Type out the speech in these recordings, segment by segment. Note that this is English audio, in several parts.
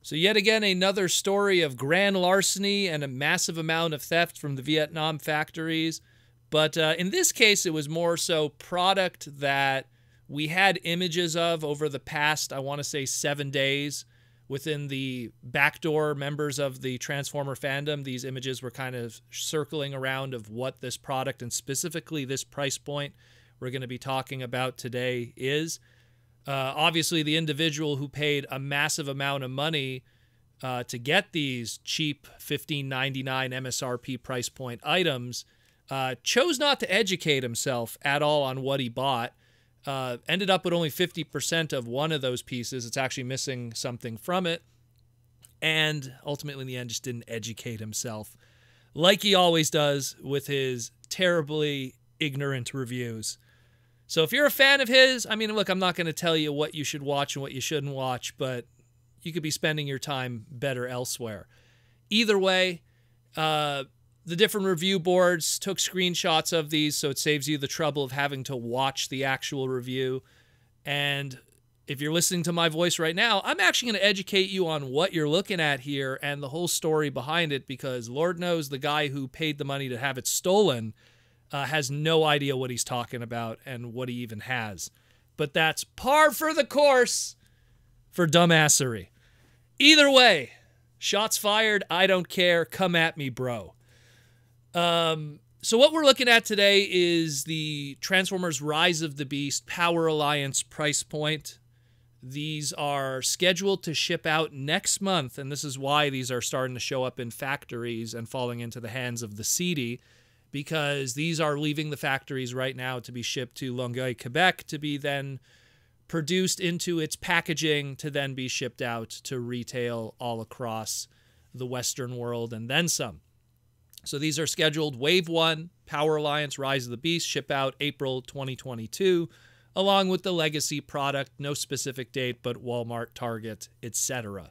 So yet again, another story of grand larceny and a massive amount of theft from the Vietnam factories. But in this case, it was more so product that we had images of over the past, I want to say, 7 days within the backdoor members of the Transformer fandom. These images were kind of circling around of what this product and specifically this price point we're going to be talking about today is. Obviously, the individual who paid a massive amount of money to get these cheap $15.99 MSRP price point items chose not to educate himself at all on what he bought. Ended up with only 50% of one of those pieces. It's actually missing something from it. And ultimately, in the end, just didn't educate himself like he always does with his terribly ignorant reviews. So if you're a fan of his, I mean, look, I'm not going to tell you what you should watch and what you shouldn't watch, but you could be spending your time better elsewhere. Either way, the different review boards took screenshots of these, so it saves you the trouble of having to watch the actual review. And if you're listening to my voice right now, I'm actually going to educate you on what you're looking at here and the whole story behind it, because Lord knows the guy who paid the money to have it stolen has no idea what he's talking about and what he even has. But that's par for the course for dumbassery. Either way, shots fired, I don't care, come at me, bro. So what we're looking at today is the Transformers Rise of the Beast Power Alliance price point. These are scheduled to ship out next month, and this is why these are starting to show up in factories and falling into the hands of the seedy, because these are leaving the factories right now to be shipped to Longueuil, Quebec, to be then produced into its packaging to then be shipped out to retail all across the Western world and then some. So these are scheduled Wave 1, Power Alliance, Rise of the Beast, ship out April 2022, along with the legacy product, no specific date, but Walmart, Target, etc.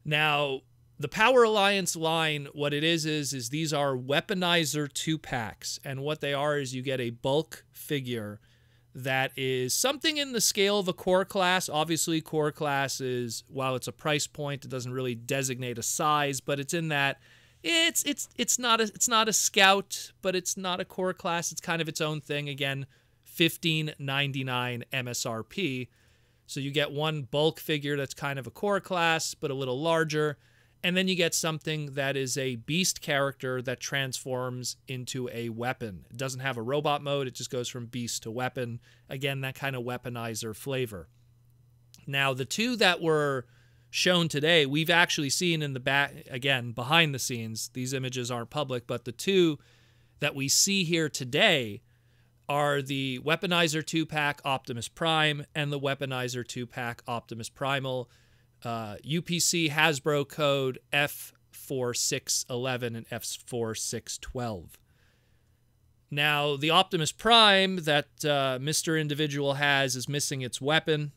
Now, the Power Alliance line, what it is these are Weaponizer 2-packs, and what they are is you get a bulk figure that is something in the scale of a core class. Obviously, core class is, while it's a price point, it doesn't really designate a size, but it's in that it's not a scout, but it's not a core class. It's kind of its own thing. Again, $15.99 MSRP. So you get one bulk figure that's kind of a core class, but a little larger. And then you get something that is a beast character that transforms into a weapon. It doesn't have a robot mode. It just goes from beast to weapon. Again, that kind of weaponizer flavor. Now, the two that were shown today, we've actually seen in the back, again, behind the scenes. These images aren't public, but the two that we see here today are the Weaponizer 2-pack Optimus Prime and the Weaponizer 2-pack Optimus Primal. UPC Hasbro code F4611 and F4612. Now, the Optimus Prime that Mr. Individual has is missing its weapon,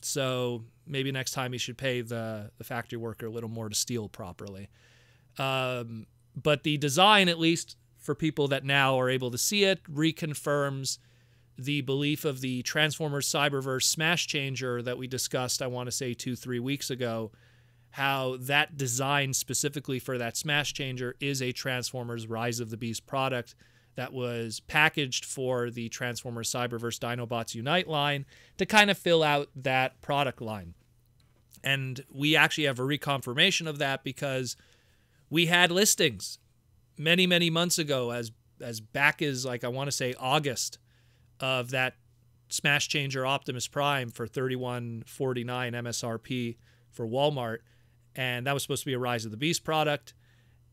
so maybe next time he should pay the factory worker a little more to steal properly. But the design, at least for people that now are able to see it, reconfirms the belief of the Transformers Cyberverse Smash Changer that we discussed, I want to say 2-3 weeks ago, how that design specifically for that Smash Changer is a Transformers Rise of the Beast product that was packaged for the Transformers Cyberverse Dinobots Unite line to kind of fill out that product line. And we actually have a reconfirmation of that because we had listings many, many months ago, as back as, like, I want to say August, of that Smash Changer Optimus Prime for $31.49 MSRP for Walmart, and that was supposed to be a Rise of the Beast product,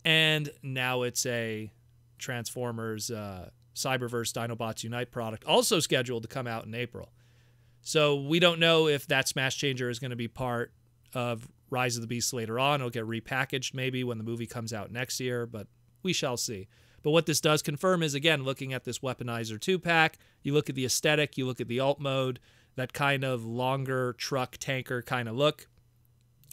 and now it's a Transformers Cyberverse Dinobots Unite product, also scheduled to come out in April. So we don't know if that Smash Changer is going to be part of Rise of the Beast later on. It'll get repackaged maybe when the movie comes out next year, but we shall see. But what this does confirm is, again, looking at this Weaponizer 2-pack, you look at the aesthetic, you look at the alt mode, that kind of longer truck tanker kind of look.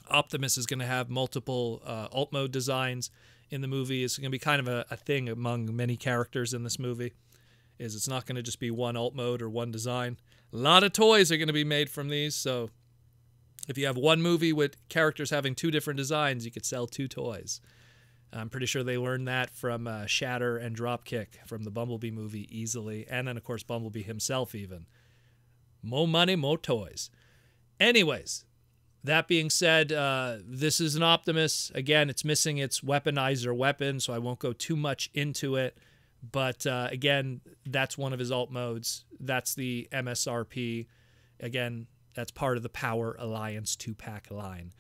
Optimus is going to have multiple alt mode designs in the movie. It's going to be kind of a thing among many characters in this movie, is it's not going to just be one alt mode or one design. A lot of toys are going to be made from these, so If you have one movie with characters having two different designs, you could sell two toys. I'm pretty sure they learned that from Shatter and Dropkick from the Bumblebee movie easily. And then, of course, Bumblebee himself even. More money, more toys. Anyways, that being said, this is an Optimus. Again, it's missing its weaponizer weapon, so I won't go too much into it. But again, that's one of his alt modes. That's the MSRP. Again, that's part of the Power Alliance 2-pack line.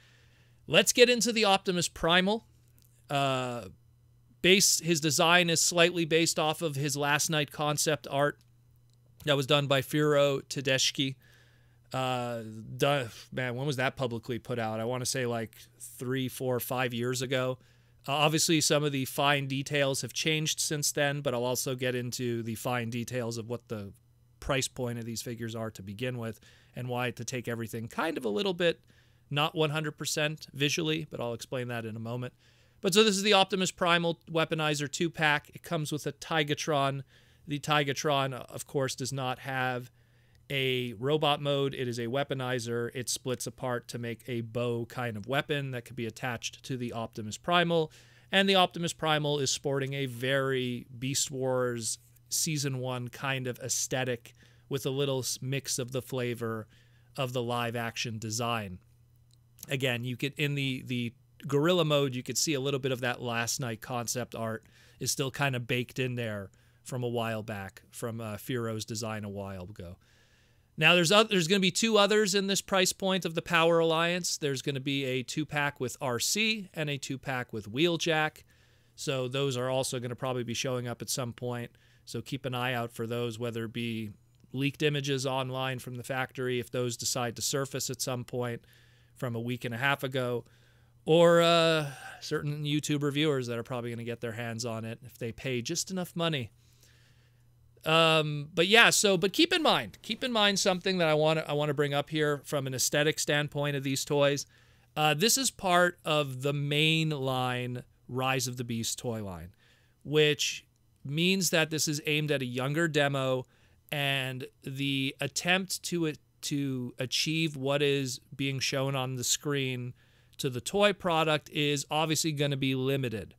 Let's get into the Optimus Primal. His design is slightly based off of his Last Night concept art that was done by Firo Tedeschi. Man, when was that publicly put out? I want to say like 3, 4, 5 years ago. Obviously, some of the fine details have changed since then, but I'll also get into the fine details of what the price point of these figures are to begin with and why to take everything kind of a little bit not 100% visually, but I'll explain that in a moment. But so this is the Optimus Primal Weaponizer 2-pack. It comes with a Tigatron. The Tigatron, of course, does not have a robot mode. It is a weaponizer. It splits apart to make a bow kind of weapon that could be attached to the Optimus Primal. And the Optimus Primal is sporting a very Beast Wars Season 1 kind of aesthetic with a little mix of the flavor of the live-action design. Again, you could, in the Gorilla mode, you could see a little bit of that Last Night concept art is still kind of baked in there from a while back, from Firo's design a while ago. Now, there's going to be two others in this price point of the Power Alliance. There's going to be a 2-pack with RC and a 2-pack with Wheeljack. So those are also going to probably be showing up at some point. So keep an eye out for those, whether it be leaked images online from the factory, if those decide to surface at some point from a week and a half ago, or certain YouTube reviewers that are probably going to get their hands on it if they pay just enough money. But yeah, but keep in mind something that I want to bring up here from an aesthetic standpoint of these toys. This is part of the main line Rise of the Beast toy line, which means that this is aimed at a younger demo, and the attempt to achieve what is being shown on the screen to the toy product is obviously going to be limited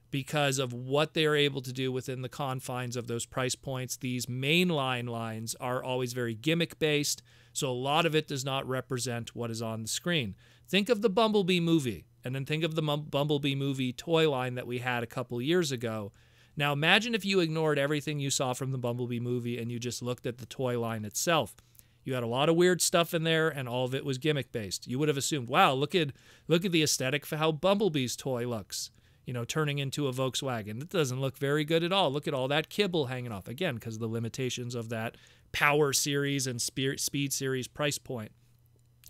because of what they're able to do within the confines of those price points. These mainline lines are always very gimmick-based, so a lot of it does not represent what is on the screen. Think of the Bumblebee movie, and then think of the Bumblebee movie toy line that we had a couple years ago. Now imagine if you ignored everything you saw from the Bumblebee movie and you just looked at the toy line itself. You had a lot of weird stuff in there, and all of it was gimmick-based. You would have assumed, wow, look at the aesthetic for how Bumblebee's toy looks, you know, turning into a Volkswagen. It doesn't look very good at all. Look at all that kibble hanging off. Again, because of the limitations of that Power Series and Speed Series price point.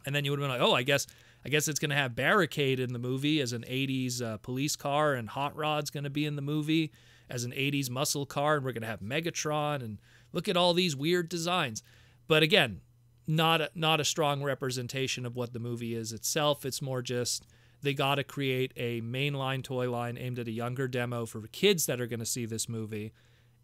And then you would have been like, oh, I guess it's going to have Barricade in the movie as an 80s police car, and Hot Rod's going to be in the movie as an 80s muscle car, and we're going to have Megatron, and look at all these weird designs. But again, not a strong representation of what the movie is itself. It's more just they got to create a mainline toy line aimed at a younger demo for kids that are going to see this movie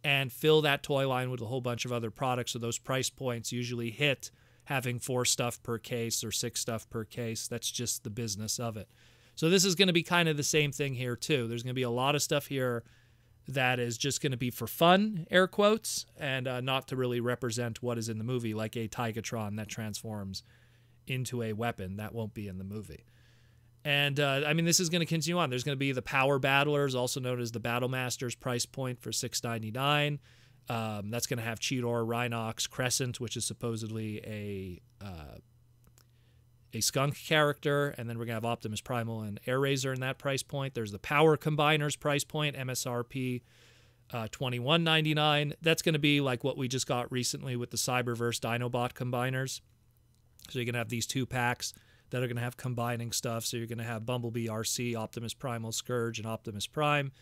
and fill that toy line with a whole bunch of other products. So those price points usually hit having 4 stuff per case or 6 stuff per case. That's just the business of it. So this is going to be kind of the same thing here too. There's going to be a lot of stuff here that is just going to be for fun, air quotes, and not to really represent what is in the movie, like a Tigatron that transforms into a weapon. That won't be in the movie. And, I mean, this is going to continue on. There's going to be the Power Battlers, also known as the Battle Masters, price point for $6.99. That's going to have Cheetor, Rhinox, Crescent, which is supposedly a skunk character, and then we're going to have Optimus Primal and Air Razor in that price point. There's the Power Combiners price point, MSRP $21.99. That's going to be like what we just got recently with the Cyberverse Dinobot Combiners. So you're going to have these 2 packs that are going to have combining stuff. So you're going to have Bumblebee, RC, Optimus Primal, Scourge, and Optimus Prime.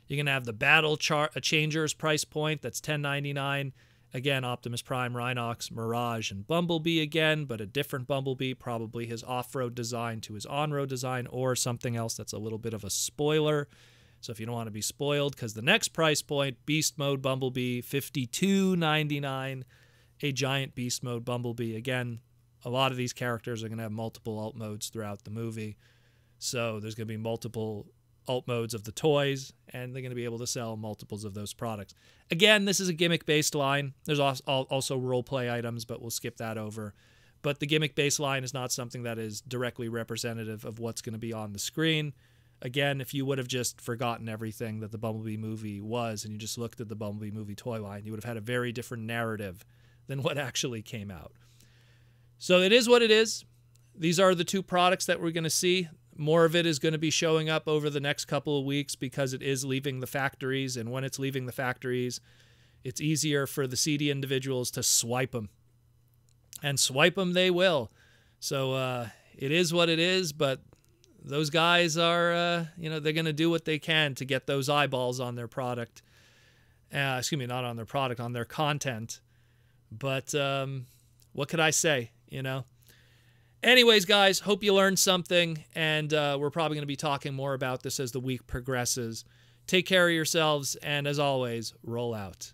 You're going to have the Battle Changers price point. That's $10.99. Again, Optimus Prime, Rhinox, Mirage, and Bumblebee again, but a different Bumblebee, probably his off-road design to his on-road design, or something else that's a little bit of a spoiler. So if you don't want to be spoiled, because the next price point, Beast Mode Bumblebee, $52.99, a giant Beast Mode Bumblebee. Again, a lot of these characters are going to have multiple alt modes throughout the movie. So there's going to be multiple alt modes of the toys, and they're going to be able to sell multiples of those products. Again, this is a gimmick-based line. There's also role-play items, but we'll skip that over. But the gimmick-based line is not something that is directly representative of what's going to be on the screen. Again, if you would have just forgotten everything that the Bumblebee movie was and you just looked at the Bumblebee movie toy line, you would have had a very different narrative than what actually came out. So it is what it is. These are the two products that we're going to see. More of it is going to be showing up over the next couple of weeks because it is leaving the factories. And when it's leaving the factories, it's easier for the seedy individuals to swipe them. And swipe them they will. So it is what it is, but those guys are, they're going to do what they can to get those eyeballs on their product. Excuse me, not on their product, on their content. But what could I say, Anyways, guys, hope you learned something, and we're probably going to be talking more about this as the week progresses. Take care of yourselves, and as always, roll out.